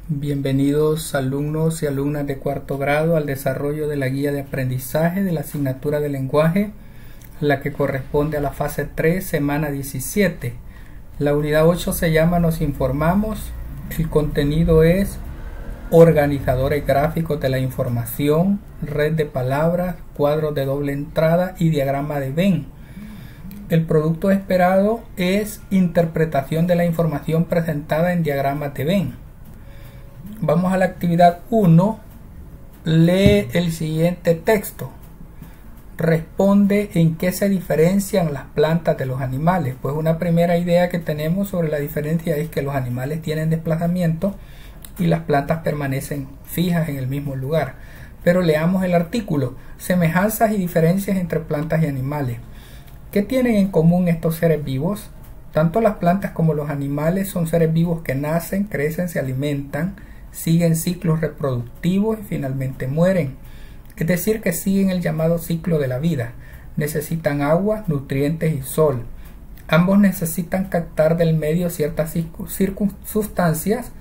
Bienvenidos alumnos y alumnas de cuarto grado al desarrollo de la guía de aprendizaje de la asignatura de lenguaje, la que corresponde a la fase 3, semana 17. La unidad 8 se llama Nos informamos. El contenido es organizadores gráficos de la información, red de palabras, cuadros de doble entrada y diagrama de Venn. El producto esperado es interpretación de la información presentada en diagramas de Venn. Vamos a la actividad 1. Lee el siguiente texto. Responde en qué se diferencian las plantas de los animales. Pues una primera idea que tenemos sobre la diferencia es que los animales tienen desplazamiento y las plantas permanecen fijas en el mismo lugar. Pero leamos el artículo. Semejanzas y diferencias entre plantas y animales. ¿Qué tienen en común estos seres vivos? Tanto las plantas como los animales son seres vivos que nacen, crecen, se alimentan, siguen ciclos reproductivos y finalmente mueren. Es decir, que siguen el llamado ciclo de la vida. Necesitan agua, nutrientes y sol. Ambos necesitan captar del medio ciertas sustancias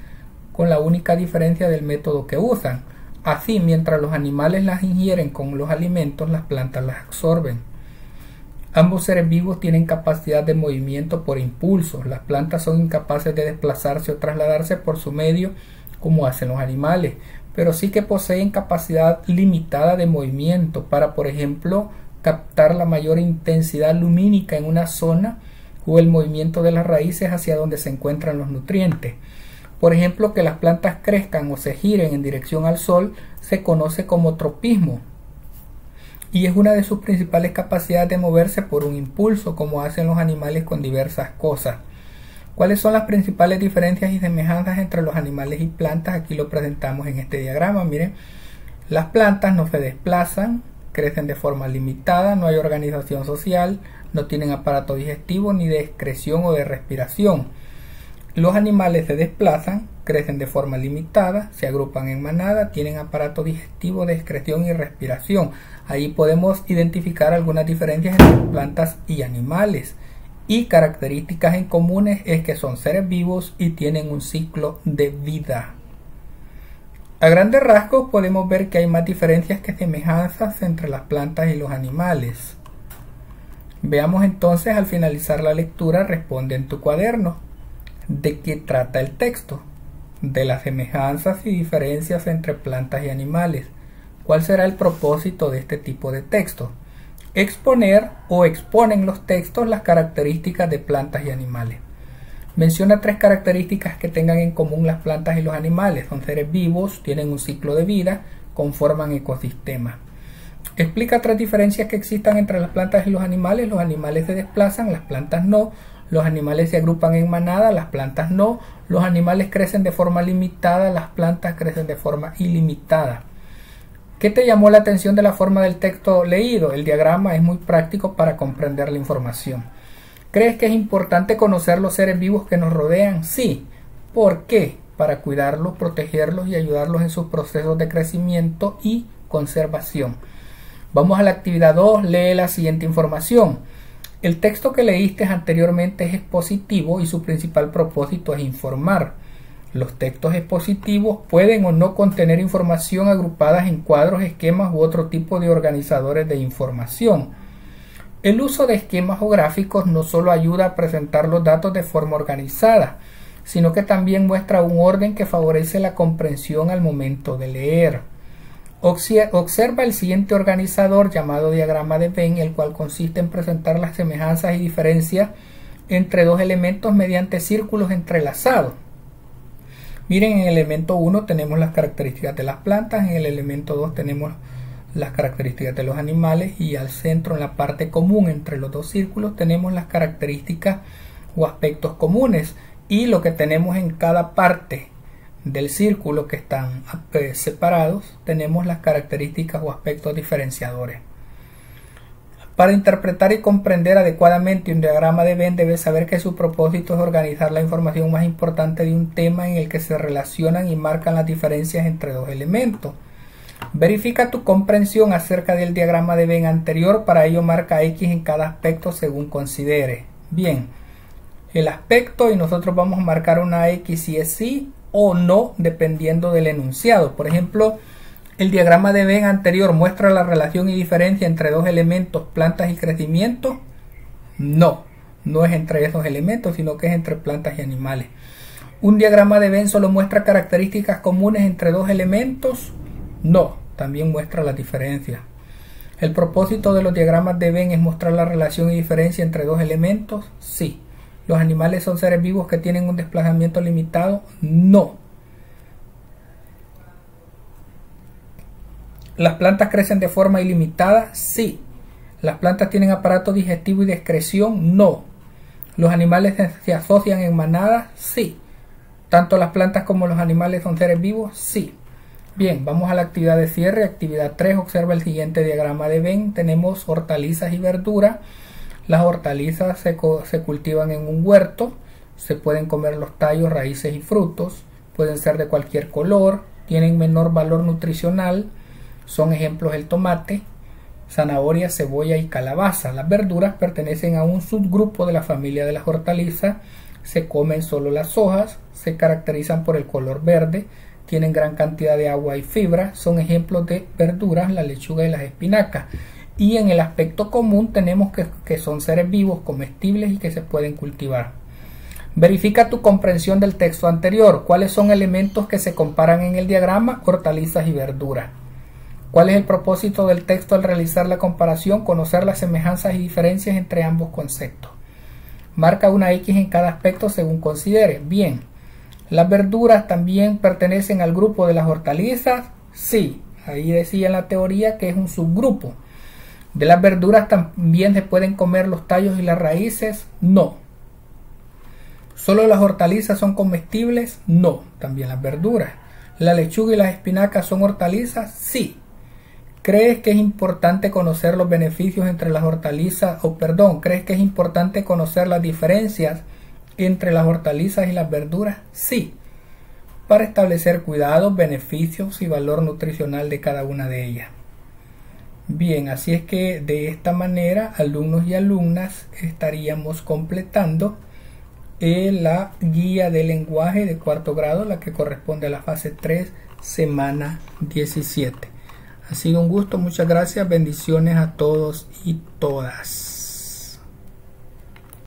con la única diferencia del método que usan. Así, mientras los animales las ingieren con los alimentos, las plantas las absorben. Ambos seres vivos tienen capacidad de movimiento por impulsos. Las plantas son incapaces de desplazarse o trasladarse por su medio como hacen los animales, pero sí que poseen capacidad limitada de movimiento para, por ejemplo, captar la mayor intensidad lumínica en una zona o el movimiento de las raíces hacia donde se encuentran los nutrientes. Por ejemplo, que las plantas crezcan o se giren en dirección al sol se conoce como tropismo y es una de sus principales capacidades de moverse por un impulso, como hacen los animales con diversas cosas. ¿Cuáles son las principales diferencias y semejanzas entre los animales y plantas? Aquí lo presentamos en este diagrama. Miren, las plantas no se desplazan, crecen de forma limitada, no hay organización social, no tienen aparato digestivo ni de excreción o de respiración. Los animales se desplazan, crecen de forma limitada, se agrupan en manada, tienen aparato digestivo de excreción y respiración. Ahí podemos identificar algunas diferencias entre plantas y animales. Y características en comunes es que son seres vivos y tienen un ciclo de vida. A grandes rasgos podemos ver que hay más diferencias que semejanzas entre las plantas y los animales. Veamos entonces al finalizar la lectura, responde en tu cuaderno. ¿De qué trata el texto? De las semejanzas y diferencias entre plantas y animales. ¿Cuál será el propósito de este tipo de texto? Exponer o exponen los textos las características de plantas y animales. Menciona tres características que tengan en común las plantas y los animales. Son seres vivos, tienen un ciclo de vida, conforman ecosistemas. Explica tres diferencias que existan entre las plantas y los animales. Los animales se desplazan, las plantas no. Los animales se agrupan en manada, las plantas no. Los animales crecen de forma limitada, las plantas crecen de forma ilimitada. ¿Qué te llamó la atención de la forma del texto leído? El diagrama es muy práctico para comprender la información. ¿Crees que es importante conocer los seres vivos que nos rodean? Sí. ¿Por qué? Para cuidarlos, protegerlos y ayudarlos en sus procesos de crecimiento y conservación. Vamos a la actividad 2. Lee la siguiente información. El texto que leíste anteriormente es expositivo y su principal propósito es informar. Los textos expositivos pueden o no contener información agrupadas en cuadros, esquemas u otro tipo de organizadores de información. El uso de esquemas o gráficos no solo ayuda a presentar los datos de forma organizada, sino que también muestra un orden que favorece la comprensión al momento de leer. Observa el siguiente organizador llamado diagrama de Venn, el cual consiste en presentar las semejanzas y diferencias entre dos elementos mediante círculos entrelazados. Miren, en el elemento 1 tenemos las características de las plantas, en el elemento 2 tenemos las características de los animales y al centro, en la parte común entre los dos círculos, tenemos las características o aspectos comunes y lo que tenemos en cada parte del círculo que están separados, tenemos las características o aspectos diferenciadores. Para interpretar y comprender adecuadamente un diagrama de Venn, debes saber que su propósito es organizar la información más importante de un tema en el que se relacionan y marcan las diferencias entre dos elementos. Verifica tu comprensión acerca del diagrama de Venn anterior, para ello marca X en cada aspecto según considere. Bien, el aspecto y nosotros vamos a marcar una X si es sí o no dependiendo del enunciado. Por ejemplo, el diagrama de Venn anterior muestra la relación y diferencia entre dos elementos, plantas y crecimiento. No es entre esos elementos, sino que es entre plantas y animales. Un diagrama de Venn solo muestra características comunes entre dos elementos. No, también muestra las diferencias. ¿El propósito de los diagramas de Venn es mostrar la relación y diferencia entre dos elementos? Sí. ¿Los animales son seres vivos que tienen un desplazamiento limitado? No. ¿Las plantas crecen de forma ilimitada? Sí. ¿Las plantas tienen aparato digestivo y de excreción? No. ¿Los animales se asocian en manadas? Sí. ¿Tanto las plantas como los animales son seres vivos? Sí. Bien, vamos a la actividad de cierre. Actividad 3, observa el siguiente diagrama de Venn. Tenemos hortalizas y verduras. Las hortalizas se cultivan en un huerto. Se pueden comer los tallos, raíces y frutos. Pueden ser de cualquier color. Tienen menor valor nutricional. Son ejemplos el tomate, zanahoria, cebolla y calabaza. Las verduras pertenecen a un subgrupo de la familia de las hortalizas. Se comen solo las hojas. Se caracterizan por el color verde. Tienen gran cantidad de agua y fibra. Son ejemplos de verduras, la lechuga y las espinacas. Y en el aspecto común tenemos que son seres vivos, comestibles y que se pueden cultivar. Verifica tu comprensión del texto anterior. ¿Cuáles son elementos que se comparan en el diagrama? Hortalizas y verduras. ¿Cuál es el propósito del texto al realizar la comparación? Conocer las semejanzas y diferencias entre ambos conceptos. Marca una X en cada aspecto según considere. Bien. ¿Las verduras también pertenecen al grupo de las hortalizas? Sí, ahí decía en la teoría que es un subgrupo. ¿De las verduras también se pueden comer los tallos y las raíces? No. ¿Solo las hortalizas son comestibles? No, también las verduras. ¿La lechuga y las espinacas son hortalizas? Sí. ¿Crees que es importante conocer los beneficios entre las hortalizas? ¿Crees que es importante conocer las diferencias entre las hortalizas y las verduras? Sí, para establecer cuidados, beneficios y valor nutricional de cada una de ellas. Bien, así es que de esta manera, alumnos y alumnas, estaríamos completando la guía de lenguaje de cuarto grado, la que corresponde a la fase 3, semana 17. Ha sido un gusto, muchas gracias, bendiciones a todos y todas.